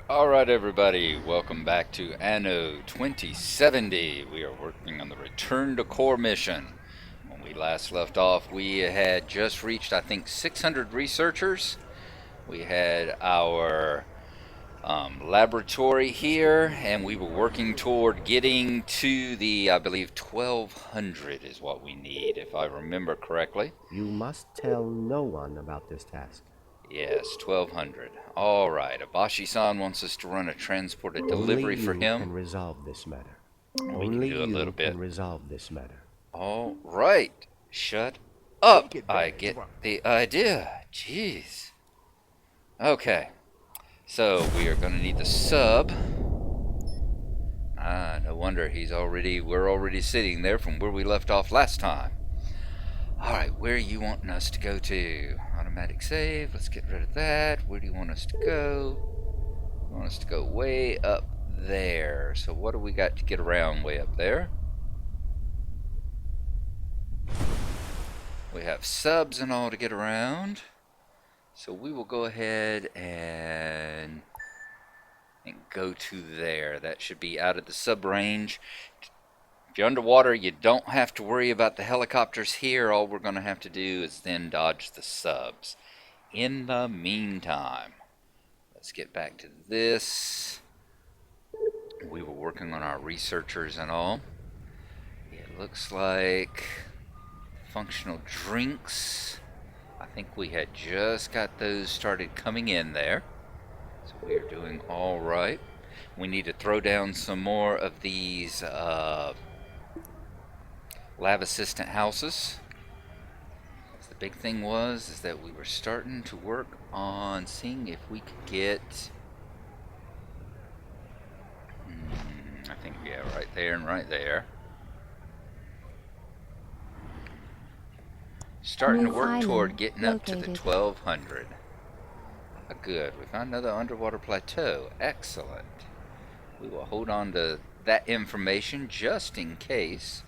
Alright everybody, welcome back to Anno 2070. We are working on the Return to Core mission. When we last left off, we had just reached, I think, 600 researchers. We had our laboratory here, and we were working toward getting to the, I believe, 1200 is what we need, if I remember correctly. You must tell no one about this task. Yes, 1200. Alright, Abashi-san wants us to run a transported delivery for Only you him. can resolve this matter. We can Only do a little you bit. can resolve this matter. Alright, shut up. I get the idea. Jeez. Okay, so we are going to need the sub. No wonder we're already sitting there from where we left off last time. Alright, where are you wanting us to go to? Automatic save, let's get rid of that. Where do you want us to go? You want us to go way up there. So what do we got to get around way up there? We have subs and all to get around. So we will go ahead and go to there. That should be out of the sub range. If you're underwater, you don't have to worry about the helicopters here. All we're going to have to do is then dodge the subs. In the meantime, let's get back to this. We were working on our researchers and all. It looks like functional drinks. I think we had just got those started coming in there. So we are doing all right. We need to throw down some more of these lab assistant houses. The big thing is that we were starting to work on seeing if we could get I think, yeah, right there and right there. Starting to work toward getting up to the 1200. Good, we found another underwater plateau. Excellent. We will hold on to that information just in case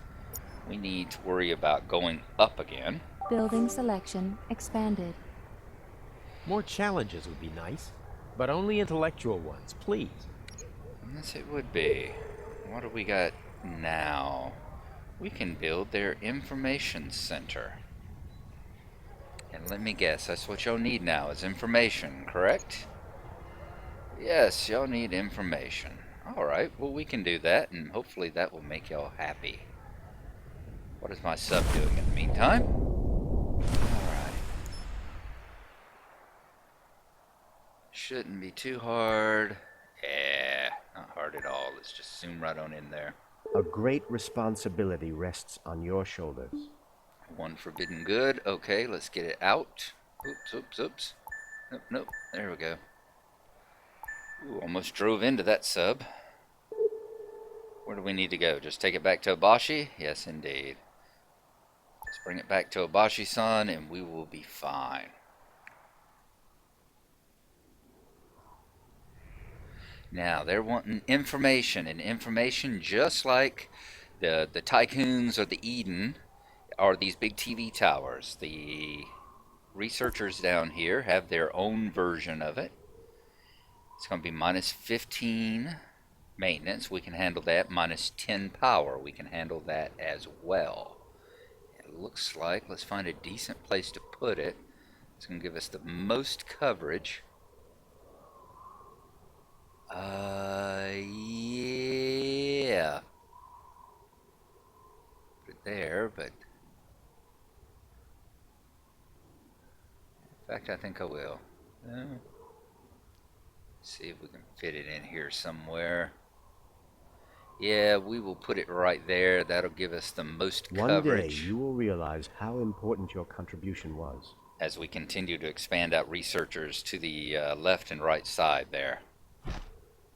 we need to worry about going up again. Building selection expanded. More challenges would be nice, but only intellectual ones, please. Yes, it would be. What do we got now? We can build their information center. And let me guess, that's what y'all need now, is information, correct? Yes, y'all need information. Alright, well we can do that, and hopefully that will make y'all happy. What is my sub doing in the meantime? Alright. Shouldn't be too hard. Yeah, not hard at all. Let's just zoom right on in there. A great responsibility rests on your shoulders. One forbidden good. Okay, let's get it out. Oops. Nope. There we go. Ooh, almost drove into that sub. Where do we need to go? Just take it back to Abashi? Yes, indeed. Let's bring it back to Abashi-san and we will be fine. Now, they're wanting information, and information just like the Tycoons or the Eden are these big TV towers. The researchers down here have their own version of it. It's going to be minus 15 maintenance. We can handle that. Minus 10 power. We can handle that as well. It looks like, let's find a decent place to put it. It's going to give us the most coverage. Yeah. Put it there, but in fact, I think I will. See if we can fit it in here somewhere. Yeah, we will put it right there. That'll give us the most coverage. One day you will realize how important your contribution was. As we continue to expand out researchers to the left and right side there.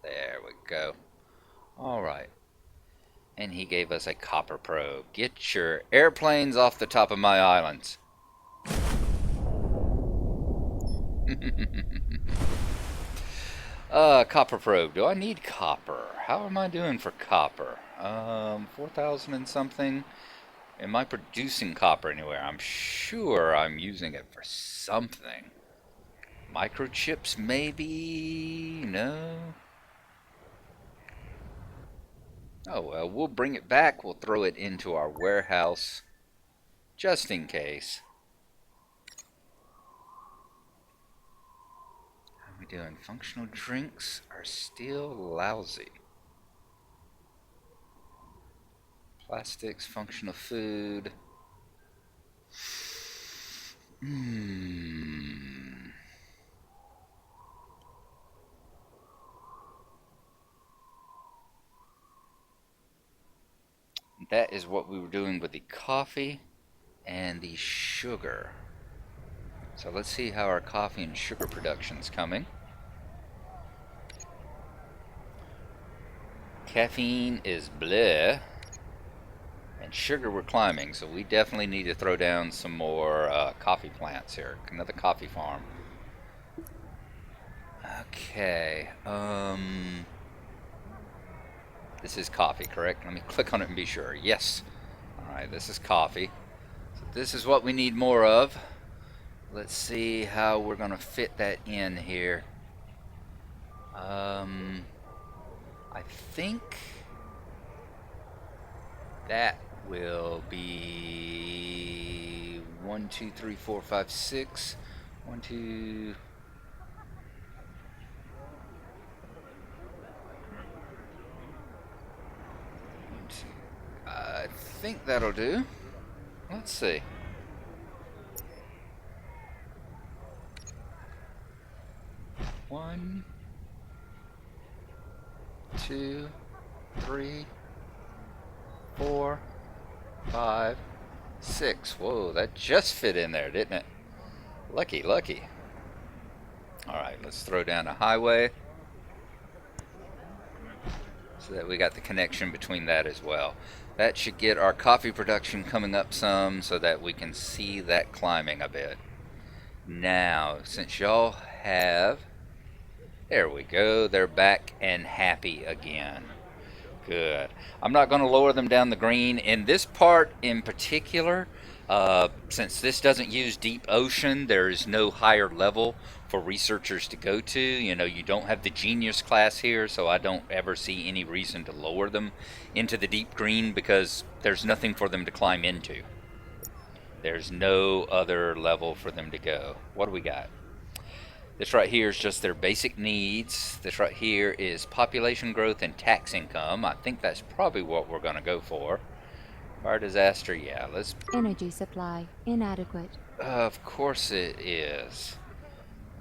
There we go. Alright. And he gave us a copper probe. Get your airplanes off the top of my islands. Copper probe. Do I need copper? How am I doing for copper? 4,000 and something. Am I producing copper anywhere? I'm sure I'm using it for something. Microchips, maybe? No. Oh well, we'll bring it back. We'll throw it into our warehouse just in case. How are we doing? Functional drinks are still lousy. Plastics, functional food. That is what we were doing with the coffee and the sugar. So let's see how our coffee and sugar production is coming. Caffeine is bleh. And sugar we're climbing, so we definitely need to throw down some more coffee plants here. Another coffee farm. Okay. This is coffee, correct? Let me click on it and be sure. Yes. Alright, this is coffee. So this is what we need more of. Let's see how we're going to fit that in here. I think that will be 1, 2, 3, 4, 5, 6. 1, 2. I think that'll do. Let's see. One, 2, 3, 4, 5, 6. Whoa, that just fit in there, didn't it? Lucky, lucky. Alright, let's throw down a highway so that we got the connection between that as well. That should get our coffee production coming up some so that we can see that climbing a bit. Now, since y'all have... There we go. They're back and happy again. Good. I'm not going to lower them down the green. In this part in particular, since this doesn't use deep ocean, there is no higher level for researchers to go to. You know, you don't have the genius class here, so I don't ever see any reason to lower them into the deep green because there's nothing for them to climb into. There's no other level for them to go. What do we got? This right here is just their basic needs. This right here is population growth and tax income. I think that's probably what we're going to go for. Fire disaster, yeah, let's... Energy supply inadequate. Of course it is.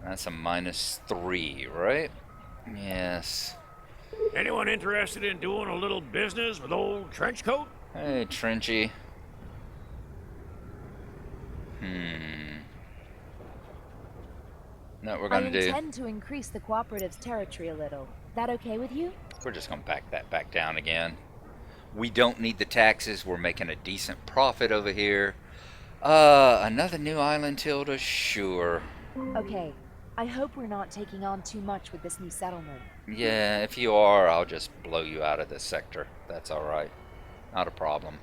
That's a -3, right? Yes. Anyone interested in doing a little business with old Trenchcoat? Hey, Trenchy. Know what we're I going to do? intend to increase the cooperative's territory a little. That okay with you? We're just going to back that back down again. We don't need the taxes. We're making a decent profit over here. Another new island, Tilda? Sure. Okay. I hope we're not taking on too much with this new settlement. Yeah, if you are, I'll just blow you out of this sector. That's alright. Not a problem.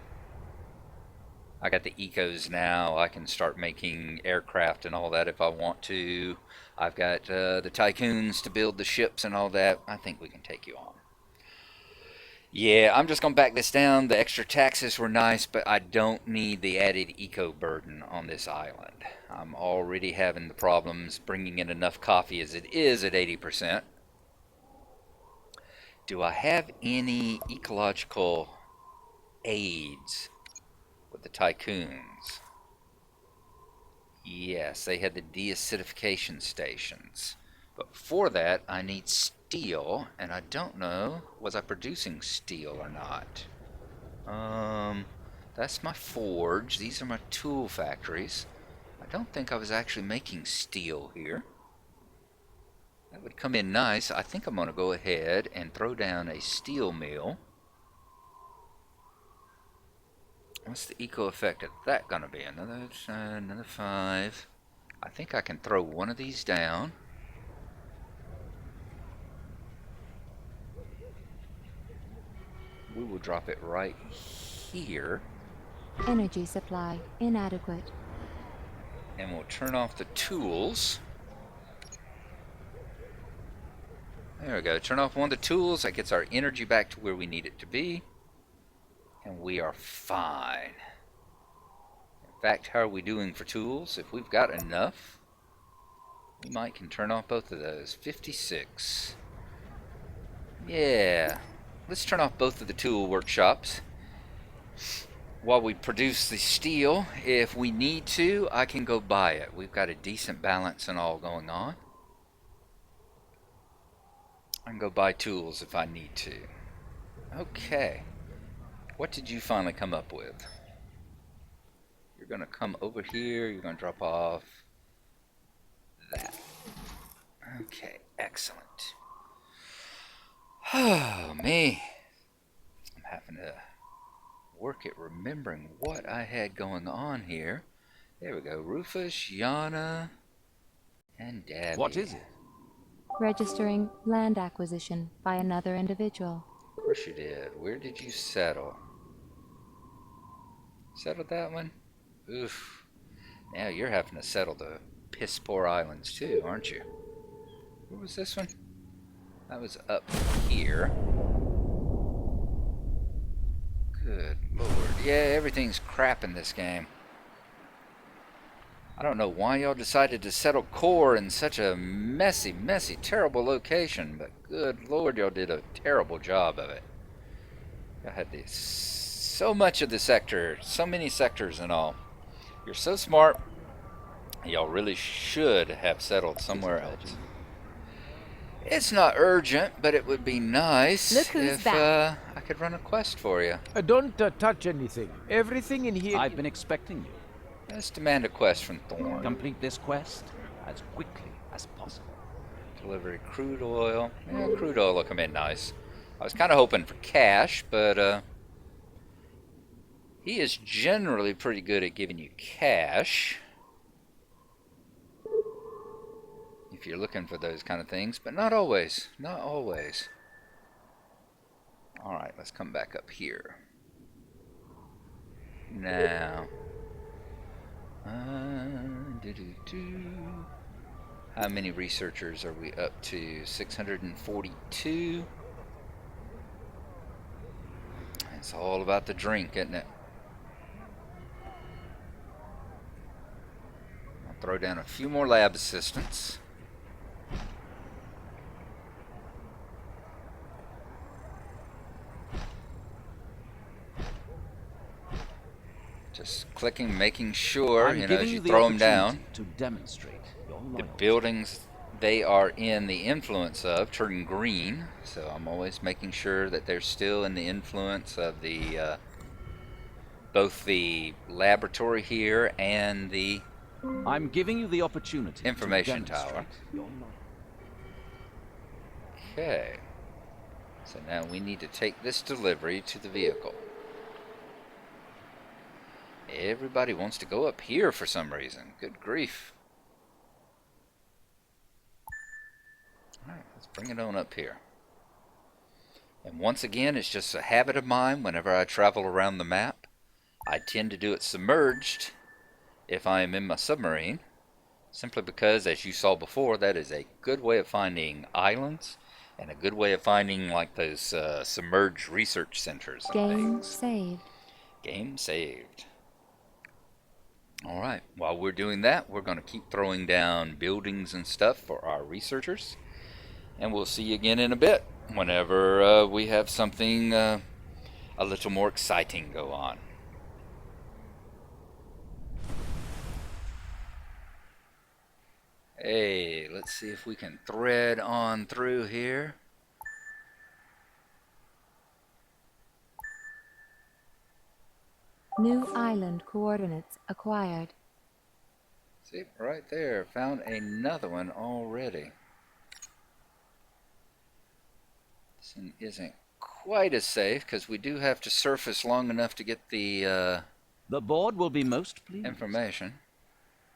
I got the ecos now. I can start making aircraft and all that if I want to. I've got the tycoons to build the ships and all that. I think we can take you on. Yeah, I'm just going to back this down. The extra taxes were nice, but I don't need the added eco burden on this island. I'm already having the problems bringing in enough coffee as it is at 80%. Do I have any ecological aids with the tycoons? Yes, they had the deacidification stations. But for that, I need steel, and I don't know, was I producing steel or not? That's my forge. These are my tool factories. I don't think I was actually making steel here. That would come in nice. I think I'm going to go ahead and throw down a steel mill. What's the eco effect of that going to be? Another 5. I think I can throw one of these down. We will drop it right here. Energy supply inadequate. And we'll turn off the tools. There we go. Turn off one of the tools. That gets our energy back to where we need it to be. And we are fine. In fact, how are we doing for tools? If we've got enough, we might can turn off both of those. 56. Yeah. Let's turn off both of the tool workshops. While we produce the steel, if we need to, I can go buy it. We've got a decent balance and all going on. I can go buy tools if I need to. Okay. What did you finally come up with? You're going to come over here. You're going to drop off that. Okay, excellent. Oh, me. I'm having to work at remembering what I had going on here. There we go. Rufus, Yana, and Dabby. What is it? Registering land acquisition by another individual. Of course you did. Where did you settle? Settled that one? Oof. Now you're having to settle the piss poor islands too, aren't you? Where was this one? That was up here. Good lord. Yeah, everything's crap in this game. I don't know why y'all decided to settle C.O.R.E in such a messy, terrible location, but good lord, y'all did a terrible job of it. Y'all had this, so much of the sector, so many sectors and all. You're so smart, y'all really should have settled somewhere else. It's not urgent, but it would be nice Look who's if back. I could run a quest for you. Don't touch anything. Everything in here... I've been expecting you. Let's demand a quest from Thorn. Complete this quest as quickly as possible. Delivery crude oil. Yeah, crude oil will come in nice. I was kind of hoping for cash, but he is generally pretty good at giving you cash if you're looking for those kind of things, but not always. Not always. Alright, let's come back up here. Now. How many researchers are we up to? 642. It's all about the drink, isn't it? I'll throw down a few more lab assistants. Just clicking, making sure, I'm you know, giving as you the throw them down, opportunity to demonstrate your the loyalty. buildings they are in the influence of turn green. So I'm always making sure that they're still in the influence of the both the laboratory here and the I'm giving you the opportunity information to tower. demonstrate your loyalty. Okay. So now we need to take this delivery to the vehicle. Everybody wants to go up here for some reason. Good grief. Alright, let's bring it on up here. And once again, it's just a habit of mine whenever I travel around the map. I tend to do it submerged if I am in my submarine. Simply because, as you saw before, that is a good way of finding islands and a good way of finding like those submerged research centers and Game things. saved. Game saved. Alright, while we're doing that, we're going to keep throwing down buildings and stuff for our researchers. And we'll see you again in a bit, whenever we have something a little more exciting go on. Hey, let's see if we can thread on through here. New island coordinates acquired. See, right there, found another one already. This one isn't quite as safe because we do have to surface long enough to get the The board will be most pleased. information.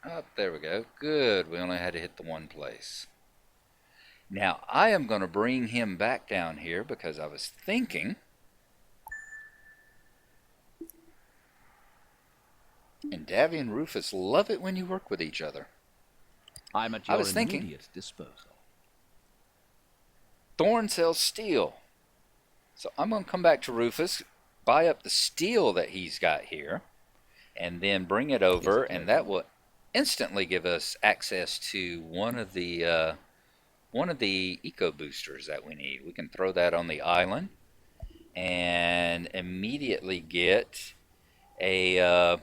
Oh, there we go. Good, we only had to hit the one place. Now, I am going to bring him back down here because I was thinking... And Davy and Rufus love it when you work with each other. I'm at I your was thinking- immediate disposal. Thorn sells steel. So I'm going to come back to Rufus, buy up the steel that he's got here, and then bring it over, and that will instantly give us access to one of the eco boosters that we need. We can throw that on the island and immediately get a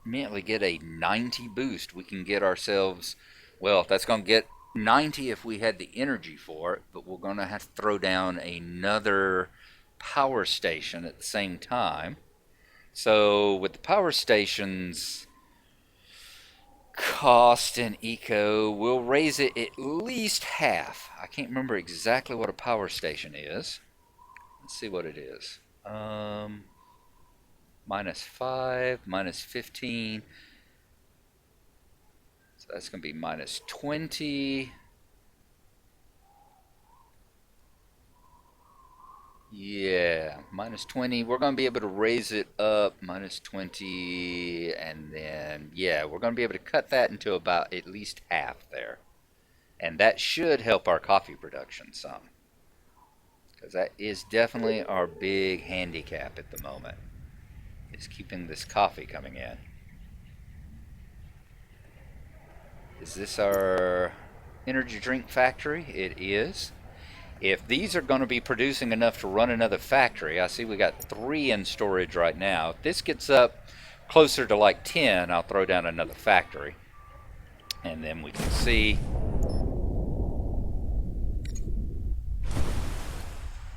90 boost. We can get ourselves, well, that's going to get 90 if we had the energy for it, but we're going to have to throw down another power station at the same time. So with the power stations cost and eco, we'll raise it at least half. I can't remember exactly what a power station is. Let's see what it is. -5, -15. So that's going to be -20. Yeah, -20. We're going to be able to raise it up, -20, and then, yeah, we're going to be able to cut that into about at least half there. And that should help our coffee production some. Because that is definitely our big handicap at the moment, is keeping this coffee coming in. Is this our energy drink factory? It is. If these are going to be producing enough to run another factory, I see we got 3 in storage right now. If this gets up closer to like 10, I'll throw down another factory. And then we can see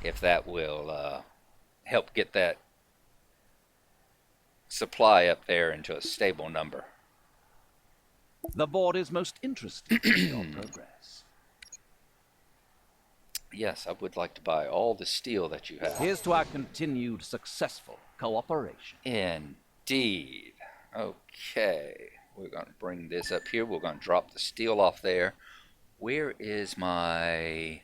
if that will help get that supply up there into a stable number. The board is most interested in your progress. Yes, I would like to buy all the steel that you have. Here's to our continued successful cooperation. Indeed. Okay, we're going to bring this up here. We're going to drop the steel off there. Where is my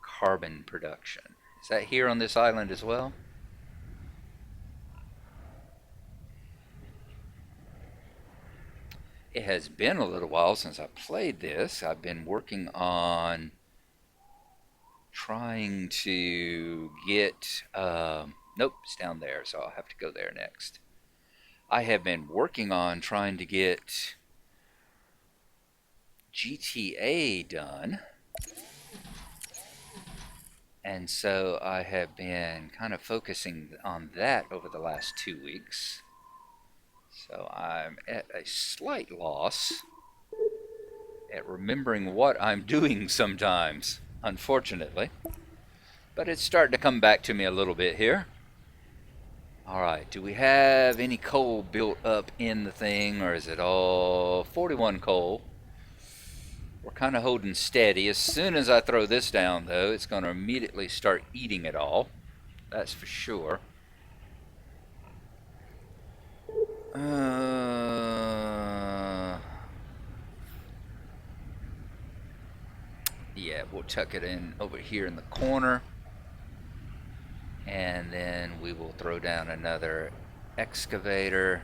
carbon production? Is that here on this island as well? It has been a little while since I played this. I've been working on trying to get, nope, it's down there, so I'll have to go there next. I have been working on trying to get GTA done, and so I have been kind of focusing on that over the last 2 weeks. So I'm at a slight loss at remembering what I'm doing sometimes, unfortunately. But it's starting to come back to me a little bit here. Alright, do we have any coal built up in the thing, or is it all 41 coal? We're kind of holding steady. As soon as I throw this down, though, it's going to immediately start eating it all. That's for sure. Yeah, we'll tuck it in over here in the corner. And then we will throw down another excavator.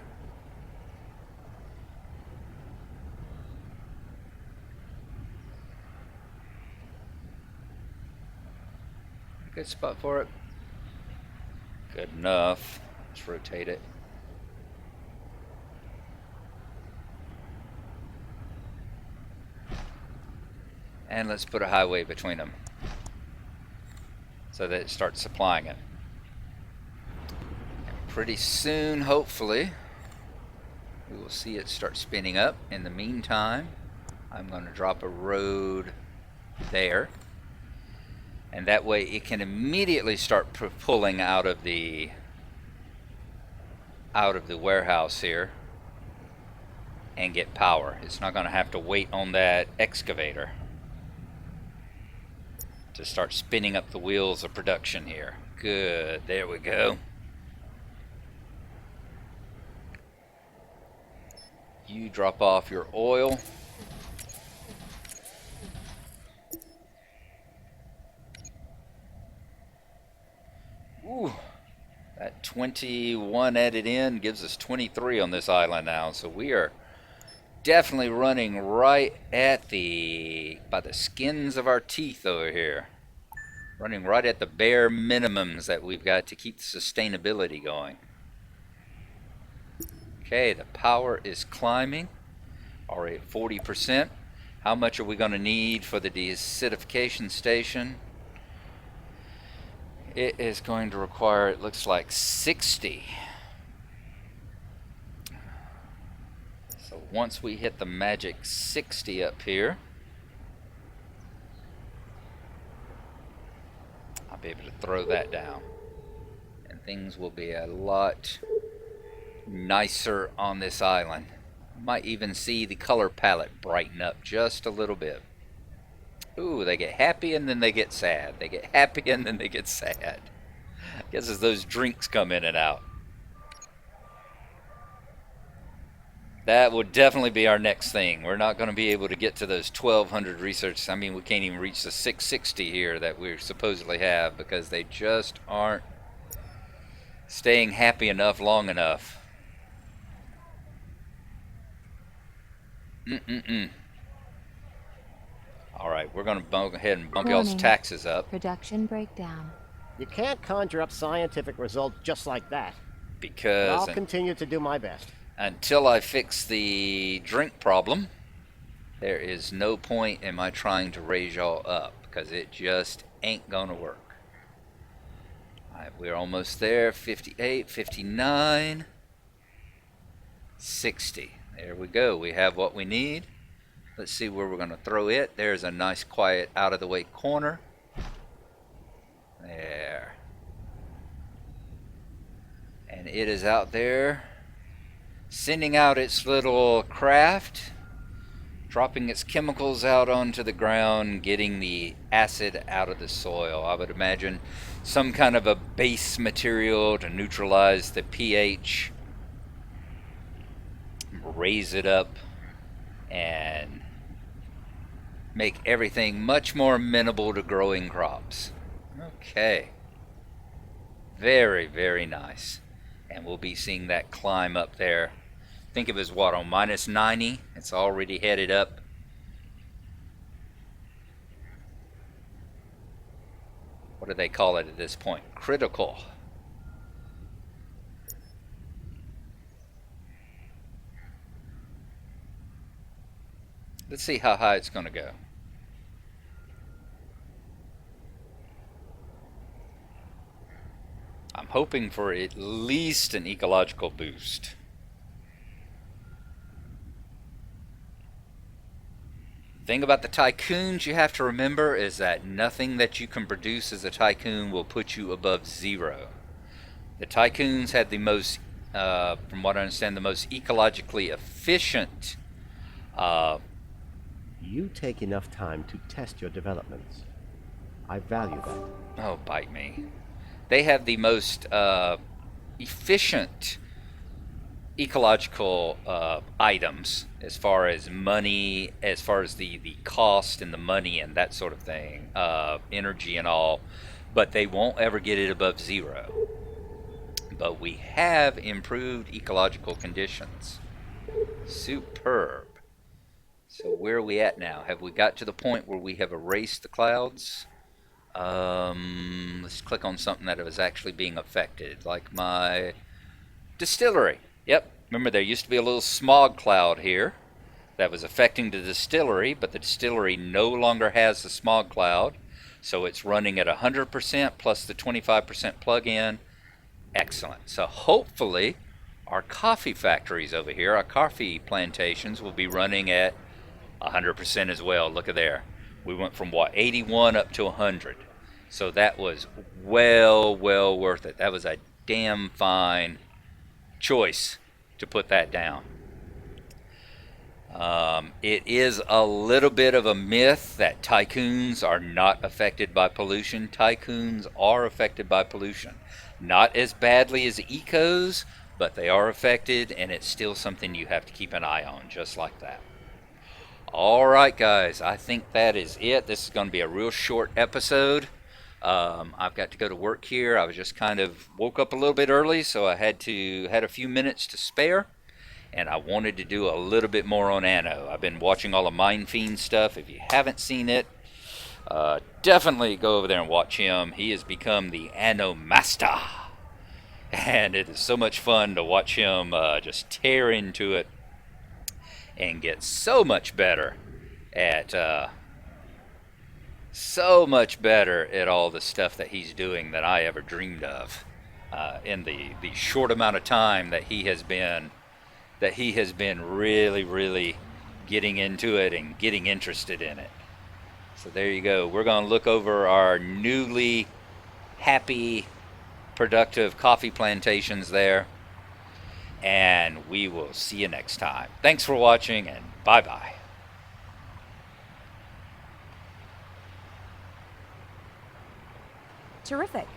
Good spot for it. Good enough. Let's rotate it. And let's put a highway between them so that it starts supplying it. And pretty soon, hopefully, we will see it start spinning up. In the meantime, I'm going to drop a road there. And that way it can immediately start pulling out of the warehouse here and get power. It's not going to have to wait on that excavator to start spinning up the wheels of production here. Good, there we go. You drop off your oil. Ooh, that 21 added in gives us 23 on this island now, so we are definitely running right at by the skins of our teeth over here. Running right at the bare minimums that we've got to keep the sustainability going. Okay, the power is climbing. Already at 40%. How much are we going to need for the deacidification station? It is going to require, it looks like 60. So once we hit the magic 60 up here, I'll be able to throw that down. And things will be a lot nicer on this island. Might even see the color palette brighten up just a little bit. Ooh, they get happy and then they get sad. They get happy and then they get sad. I guess as those drinks come in and out. That would definitely be our next thing. We're not going to be able to get to those 1,200 research. I mean, we can't even reach the 660 here that we supposedly have because they just aren't staying happy enough long enough. All right, we're going to go ahead and bump y'all's taxes up. Production breakdown. You can't conjure up scientific results just like that. Because I'll continue to do my best. Until I fix the drink problem, there is no point in my trying to raise y'all up because it just ain't going to work. All right, we're almost there. 58, 59, 60. There we go. We have what we need. Let's see where we're going to throw it. There's a nice, quiet, out-of-the-way corner. There. And it is out there, sending out its little craft, dropping its chemicals out onto the ground, getting the acid out of the soil. I would imagine some kind of a base material to neutralize the pH, raise it up, and make everything much more amenable to growing crops. Okay. Very, very nice. And we'll be seeing that climb up there. Think of it as what, on minus 90? It's already headed up. What do they call it at this point? Critical. Let's see how high it's going to go. I'm hoping for at least an ecological boost. The thing about the tycoons you have to remember is that nothing that you can produce as a tycoon will put you above zero. The tycoons had the most, from what I understand, the most ecologically efficient. You take enough time to test your developments. I value that. Oh, bite me. They have the most efficient ecological items as far as money, as far as the cost and the money and that sort of thing, energy and all, but they won't ever get it above zero. But we have improved ecological conditions. Superb. So where are we at now? Have we got to the point where we have erased the clouds? Let's click on something that was actually being affected, like my distillery. Yep, remember there used to be a little smog cloud here that was affecting the distillery, but the distillery no longer has the smog cloud, so it's running at 100% plus the 25% plug-in. Excellent. So hopefully our coffee factories over here, our coffee plantations, will be running at 100% as well. Look at there. We went from, what, 81 up to 100. So that was well worth it. That was a damn fine choice to put that down. It is a little bit of a myth that tycoons are not affected by pollution. Tycoons are affected by pollution. Not as badly as ecos, but they are affected, and it's still something you have to keep an eye on, just like that. Alright guys, I think that is it. This is going to be a real short episode. I've got to go to work here. I was just kind of woke up a little bit early, so I had a few minutes to spare. and I wanted to do a little bit more on Anno. I've been watching all the Mind Fiend stuff. If you haven't seen it, definitely go over there and watch him. He has become the Anno master, and it is so much fun to watch him just tear into it and get so much better at all the stuff that he's doing that I ever dreamed of in the short amount of time that he has been really getting into it and getting interested in it. So there you go. We're going to look over our newly happy, productive coffee plantations there, and we will see you next time. Thanks for watching, and bye-bye. Terrific.